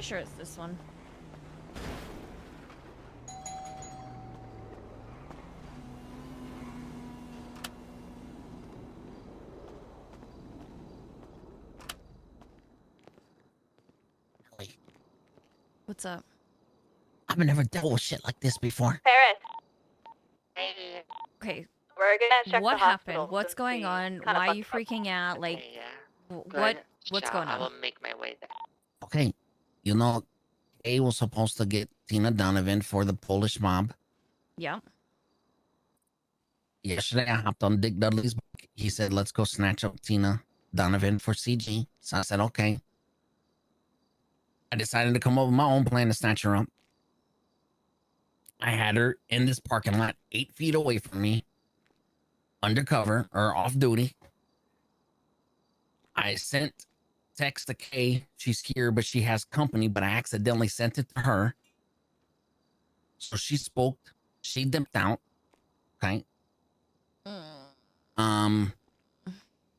pretty sure it's this one. Ellie, What's up? I've never dealt with shit like this before. Paris. Okay, We're gonna check what the hospital. happened? What's going on? Why are you freaking out? Like, what's going on? I will make my way there. Okay, you know, Kay was supposed to get Tina Donovan for the Polish mob. Yeah. Yesterday, I hopped on Dick Dudley's bike. He said, let's go snatch up Tina Donovan for CG. So I said, okay. I decided to come up with my own plan to snatch her up. I had her in this parking lot 8 feet away from me, undercover or off duty. I sent text to Kay. She's here, but she has company, but I accidentally sent it to her. So she spoke. She dipped out. Okay.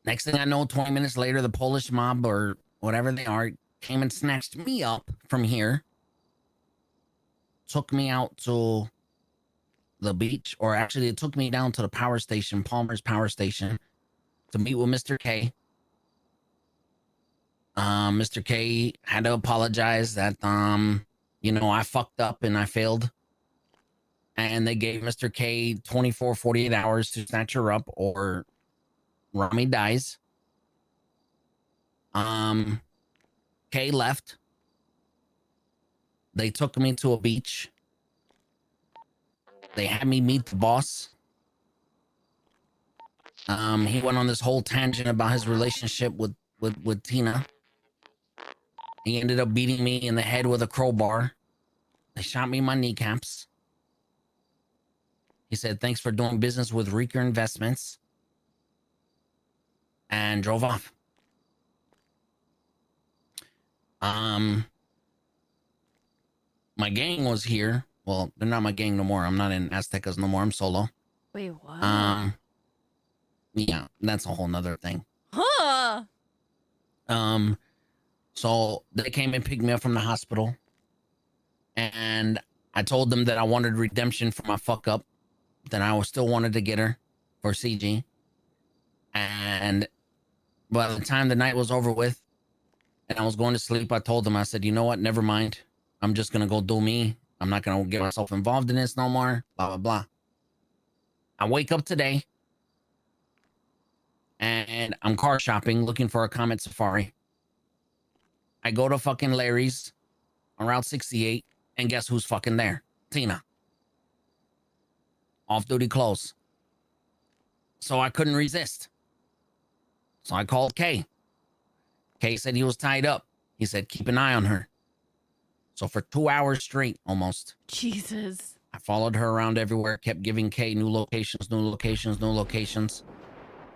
Next thing I know, 20 minutes later, the Polish mob or whatever they are came and snatched me up from here. Took me out to the beach, or actually it took me down to the power station, Palmer's power station, to meet with Mr. K. Mr. K had to apologize that, you know, I fucked up and I failed. And they gave Mr. K 24, 48 hours to snatch her up or Rami dies. Kay left. They took me to a beach. They had me meet the boss. He went on this whole tangent about his relationship with Tina. He ended up beating me in the head with a crowbar. They shot me in my kneecaps. He said, thanks for doing business with Reeker Investments. And drove off. My gang was here. Well, they're not my gang no more. I'm not in Aztecas no more. I'm solo. Wait, what? Yeah, that's a whole nother thing. Huh? So they came and picked me up from the hospital. And I told them that I wanted redemption for my fuck up. That I still wanted to get her for CG. And by the time the night was over with and I was going to sleep, I told them, I said, you know what? Never mind. I'm just going to go do me. I'm not going to get myself involved in this no more. Blah, blah, blah. I wake up today and I'm car shopping looking for a Comet Safari. I go to fucking Larry's on Route 68 and guess who's fucking there? Tina. Off-duty clothes. So I couldn't resist. So I called Kay. Kay said he was tied up. He said, keep an eye on her. So for 2 hours straight, almost. Jesus. I followed her around everywhere, kept giving Kay new locations, new locations, new locations.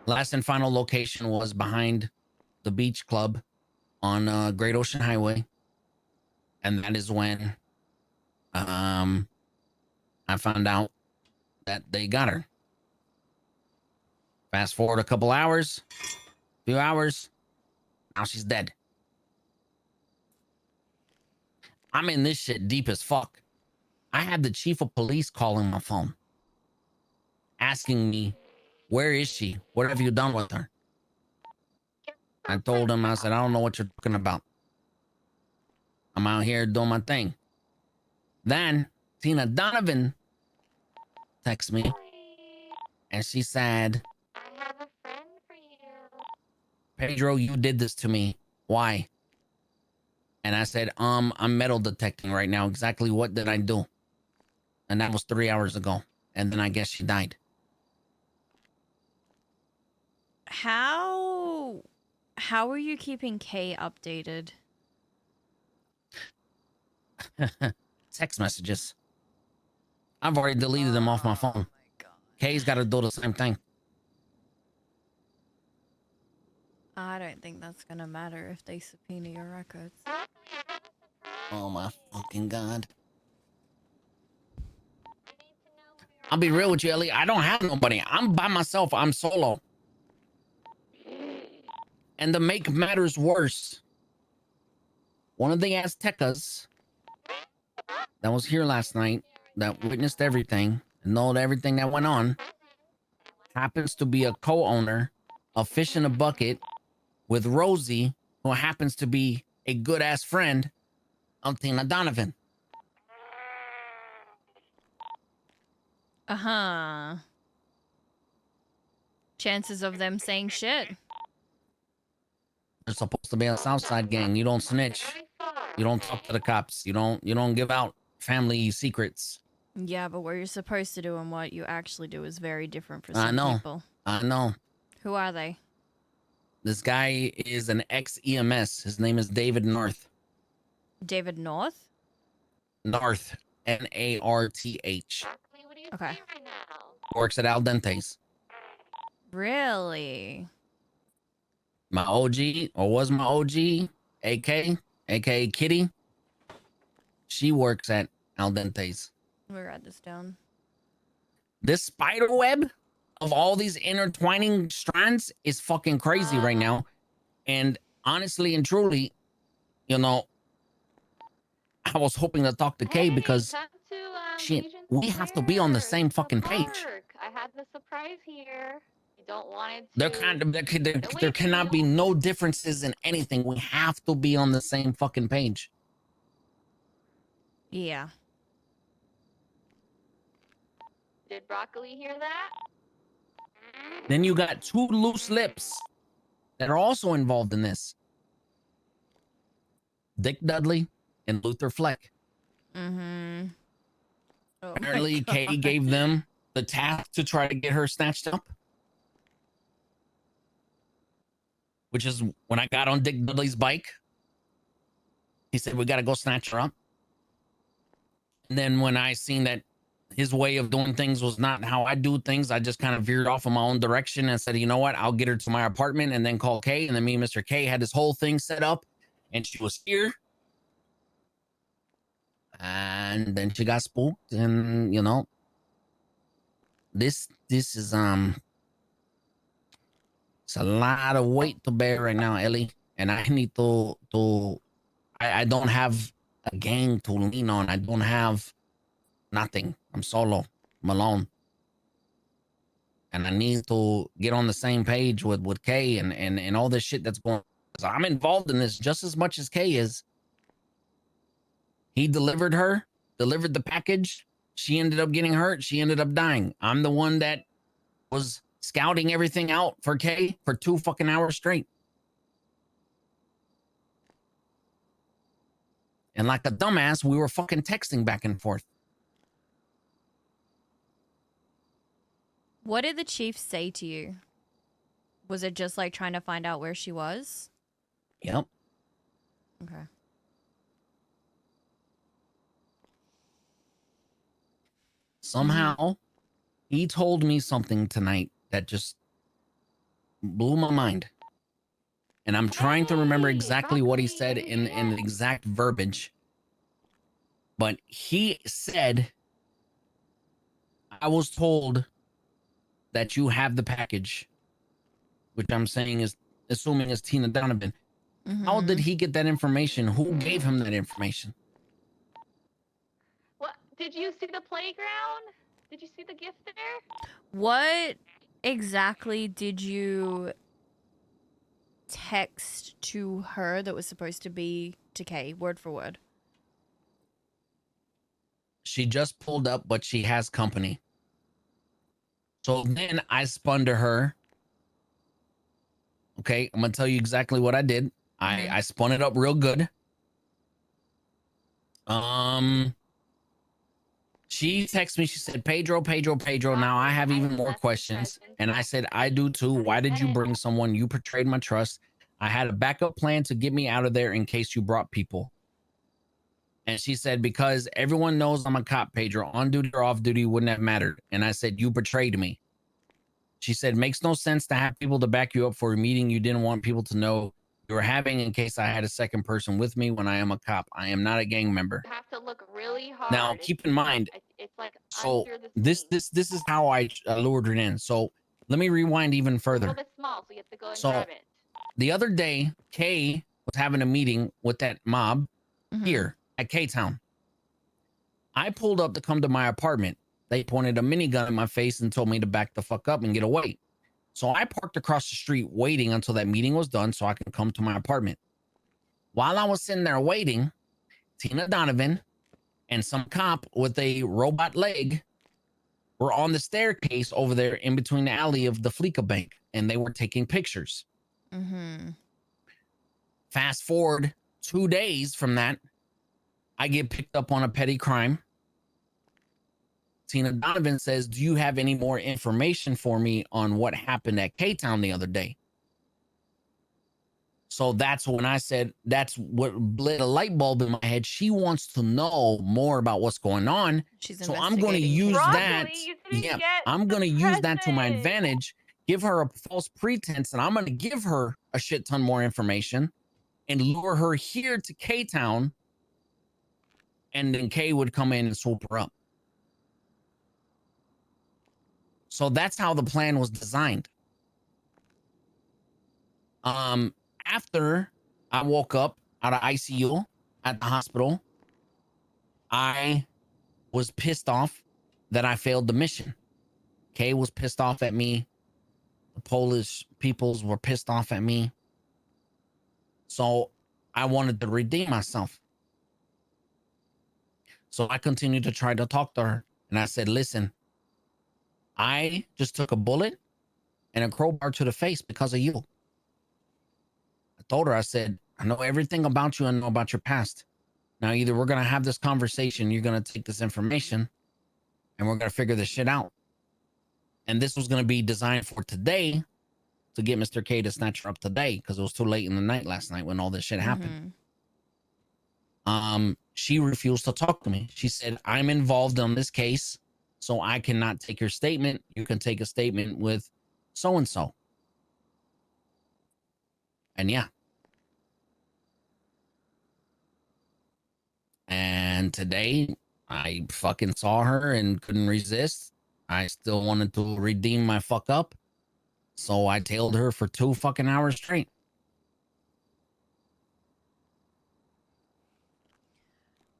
Last and final location was behind the beach club on Great Ocean Highway. And that is when I found out that they got her. Fast forward a couple hours, few hours, now she's dead. I'm in this shit deep as fuck. I had the chief of police calling my phone, asking me, where is she? What have you done with her? I told him, I said, I don't know what you're talking about. I'm out here doing my thing. Then Tina Donovan texted me and she said, I have a friend for you. Pedro, you did this to me. Why? And I said, I'm metal detecting right now. Exactly what did I do? And that was 3 hours ago. And then I guess she died. How are you keeping Kay updated? Text messages. I've already deleted them off my phone. Oh my God. Kay's got to do the same thing. I don't think that's gonna matter if they subpoena your records. Oh my fucking God. I'll be real with you, Ellie. I don't have nobody. I'm by myself. I'm solo. And to make matters worse, one of the Aztecas that was here last night, that witnessed everything and know everything that went on, happens to be a co-owner of Fish in a Bucket with Rosie, who happens to be a good-ass friend of Tina Donovan. Uh-huh. Chances of them saying shit. They're supposed to be a Southside gang. You don't snitch. You don't talk to the cops. You don't give out family secrets. Yeah, but what you're supposed to do and what you actually do is very different for I some know. people. I know. Who are they? This guy is an ex-EMS. His name is David North. David North? North. Narth. Okay. Works at Al Dente's. Really? My OG, or was my OG, aka Kitty. She works at Al Dente's. Let me write this down. This spider web of all these intertwining strands is fucking crazy right now. And honestly and truly, you know, I was hoping to talk to Kay because shit, we have to be on the same fucking page. I had the surprise here. You don't want it to. There cannot be no differences in anything. We have to be on the same fucking page. Yeah. Did Broccoli hear that? Then you got two loose lips that are also involved in this. Dick Dudley and Luther Fleck. Mm-hmm. Oh Apparently, Kay gave them the task to try to get her snatched up. Which is when I got on Dick Dudley's bike. He said, we got to go snatch her up. And then when I seen that his way of doing things was not how I do things, I just kind of veered off in my own direction and said, you know what? I'll get her to my apartment and then call Kay. And then me and Mr. K had this whole thing set up and she was here. And then she got spooked and, you know, this is, it's a lot of weight to bear right now, Ellie. And I need I don't have a gang to lean on. I don't have nothing. I'm solo. I'm alone. And I need to get on the same page with Kay and all this shit that's going on. So I'm involved in this just as much as Kay is. He delivered the package. She ended up getting hurt. She ended up dying. I'm the one that was scouting everything out for Kay for 2 fucking hours straight. And like a dumbass, we were fucking texting back and forth. What did the chief say to you? Was it just like trying to find out where she was? Yep. Okay. Somehow, he told me something tonight that just blew my mind. And I'm trying to remember exactly what he said in the exact verbiage. But he said, I was told that you have the package, which I'm saying is, assuming is Tina Donovan. Mm-hmm. How did he get that information? Who gave him that information? What? Did you see the playground? Did you see the gift there? What exactly did you text to her that was supposed to be to Kay, word for word? She just pulled up, but she has company. So then I spun to her. Okay, I'm gonna tell you exactly what I did. I spun it up real good. She texted me. She said, Pedro. Now I have even more questions. And I said, I do too. Why did you bring someone? You betrayed my trust. I had a backup plan to get me out of there in case you brought people. And she said, because everyone knows I'm a cop, Pedro. On duty or off duty wouldn't have mattered. And I said, you betrayed me. She said, makes no sense to have people to back you up for a meeting you didn't want people to know you were having in case I had a second person with me when I am a cop. I am not a gang member. You have to look really hard. Now, keep in mind, It's like so under the this seat. is how I lured her in. So let me rewind even A further. little bit small, so you have to go and So grab it. the other day, Kay was having a meeting with that mob Mhm. here at K-Town. I pulled up to come to my apartment. They pointed a minigun in my face and told me to back the fuck up and get away. So I parked across the street waiting until that meeting was done so I can come to my apartment. While I was sitting there waiting, Tina Donovan and some cop with a robot leg were on the staircase over there in between the alley of the Fleeca Bank, and they were taking pictures. Mhm. Fast forward 2 days from that, I get picked up on a petty crime. Tina Donovan says, "Do you have any more information for me on what happened at K-Town the other day?" So that's when I said, that's what lit a light bulb in my head. She wants to know more about what's going on. She's So I'm going to investigating use K-Town. that. Broccoli, you didn't Yeah, get I'm the going to use that to my present. advantage, give her a false pretense, and I'm going to give her a shit ton more information and lure her here to K-Town. And then K would come in and swoop her up. So that's how the plan was designed. After I woke up out of ICU at the hospital, I was pissed off that I failed the mission. Kay was pissed off at me. The Polish peoples were pissed off at me. So I wanted to redeem myself. So I continued to try to talk to her. And I said, listen, I just took a bullet and a crowbar to the face because of you. I told her, I said, I know everything about you. I know about your past. Now, either we're going to have this conversation, you're going to take this information, and we're going to figure this shit out. And this was going to be designed for today to get Mr. K to snatch her up today because it was too late in the night last night when all this shit happened. She refused to talk to me. She said, I'm involved on this case, so I cannot take your statement. You can take a statement with so-and-so. And yeah. And today I fucking saw her and couldn't resist. I still wanted to redeem my fuck up. So I tailed her for 2 fucking hours straight.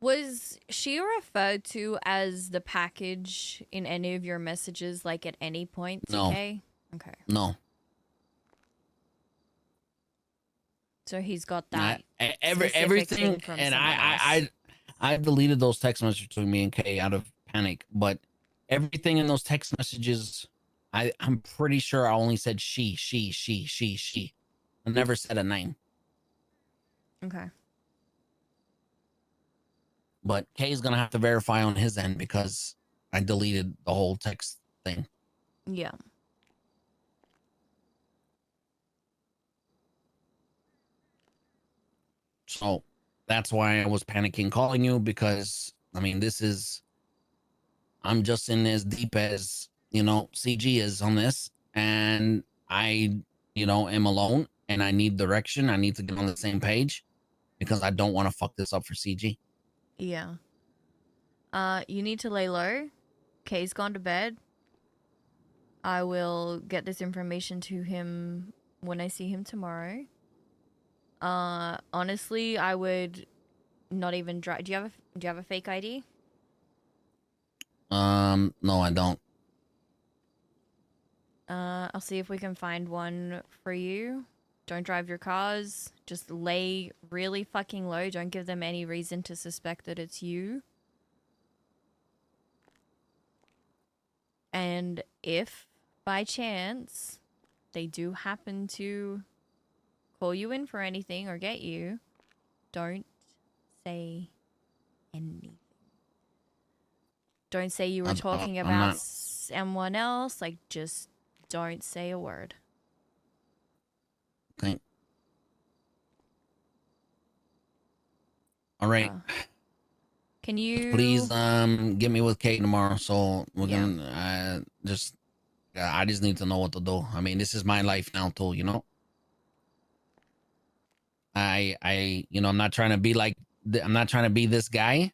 Was she referred to as the package in any of your messages, like at any point to No. Kay? Okay. No. So he's got that Everything, thing from and someone else. I deleted those text messages between me and Kay out of panic, but everything in those text messages, I'm pretty sure I only said she. I never said a name. Okay. But Kay's gonna have to verify on his end because I deleted the whole text thing. Yeah. So that's why I was panicking calling you because I mean I'm just in as deep as CG is on this, and I am alone and I need direction. I need to get on the same page because I don't want to fuck this up for CG. Yeah. You need to lay low. Kay's gone to bed. I will get this information to him when I see him tomorrow. Honestly, I would not even drive. Do you have a fake ID? No, I don't. I'll see if we can find one for you. Don't drive your cars. Just lay really fucking low. Don't give them any reason to suspect that it's you. And if, by chance, they do happen to call you in for anything or get you, don't say anything. Don't say you were talking about someone else. Like, just don't say a word. Okay. All right. Can you please get me with Kate tomorrow? So we're gonna I just need to know what to do. I mean, this is my life now too, I'm not trying to be I'm not trying to be this guy,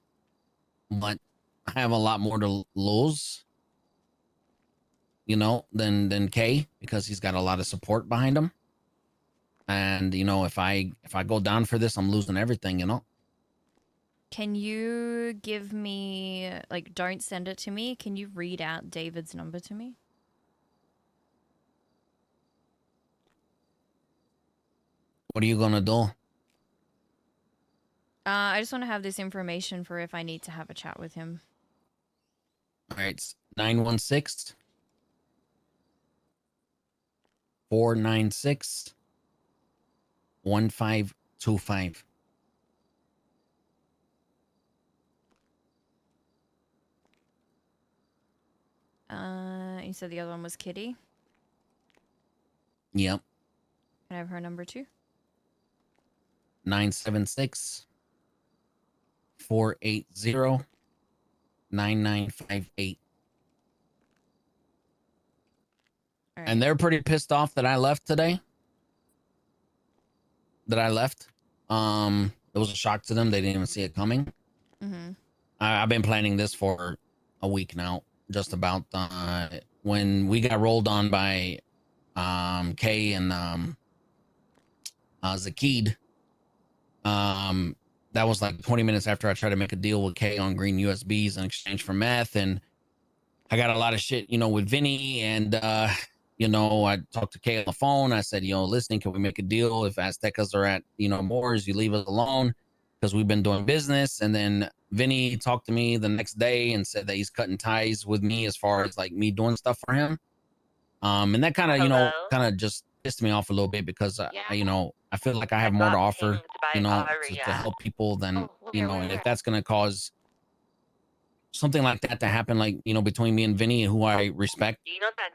but I have a lot more to lose, than Kay because he's got a lot of support behind him. And you know, if I go down for this, I'm losing everything, you know. Can you give me, like, don't send it to me. Can you read out David's number to me? What are you gonna do? I just want to have this information for if I need to have a chat with him. All right, it's 916 496 1525. You said the other one was Kitty. Yep. Can I have her number too? 976 480 9958. All right. And they're pretty pissed off that I left today. It was a shock to them. They didn't even see it coming. Mm-hmm. I've been planning this for a week now. Just about when we got rolled on by Kay and Zakid. That was like 20 minutes after I tried to make a deal with Kay on green USBs in exchange for meth, and I got a lot of shit, you know, with Vinny, and you know, I talked to Kay on the phone. I said, you know, listen, can we make a deal? If Aztecas are at, you know, Moors, you leave us alone because we've been doing business. And then Vinny talked to me the next day and said that he's cutting ties with me as far as like me doing stuff for him. And that kind of, you know, kind of just pissed me off a little bit because, you know, I feel like I have more to offer, you know, to help people than, you know, and if that's going to cause something like that to happen, like, you know, between me and Vinny, who I respect, You know that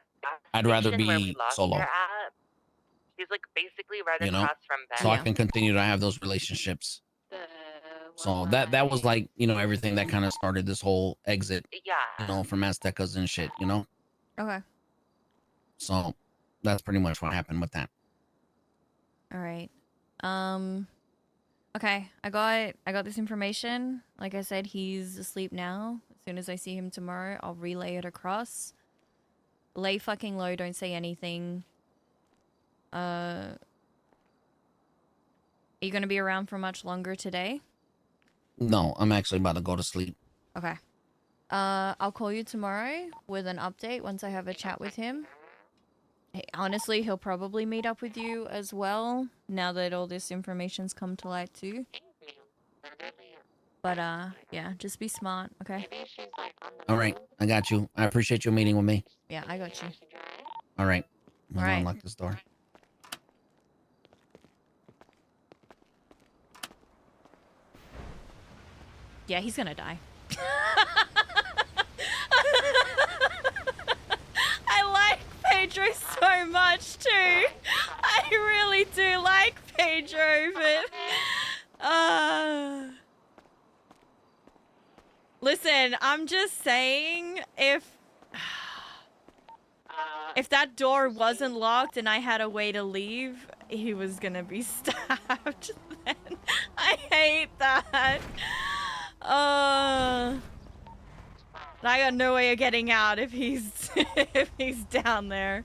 I'd rather station where we be lost solo, her at? She's like basically right you know, across from Ben. so I can continue to have those relationships. So that was like, you know, everything that kind of started this whole exit, you Yeah. know, from Aztecas and shit, you know. Okay. So that's pretty much what happened with that. All right. Okay. I got this information. Like I said, he's asleep now. As soon as I see him tomorrow, I'll relay it across. Lay fucking low. Don't say anything. Are you gonna be around for much longer today? No, I'm actually about to go to sleep. Okay. I'll call you tomorrow with an update once I have a chat with him. Hey, honestly, he'll probably meet up with you as well, now that all this information's come to light too. But, yeah, just be smart, okay? All right, I got you. I appreciate you meeting with me. Yeah, I got you. All right. I'm All gonna right. unlock this door. Yeah, he's gonna die. I like Pedro so much too. I really do like Pedro, but listen, I'm just saying if that door wasn't locked and I had a way to leave, he was gonna be stabbed then. I hate that. I got no way of getting out if he's if he's down there.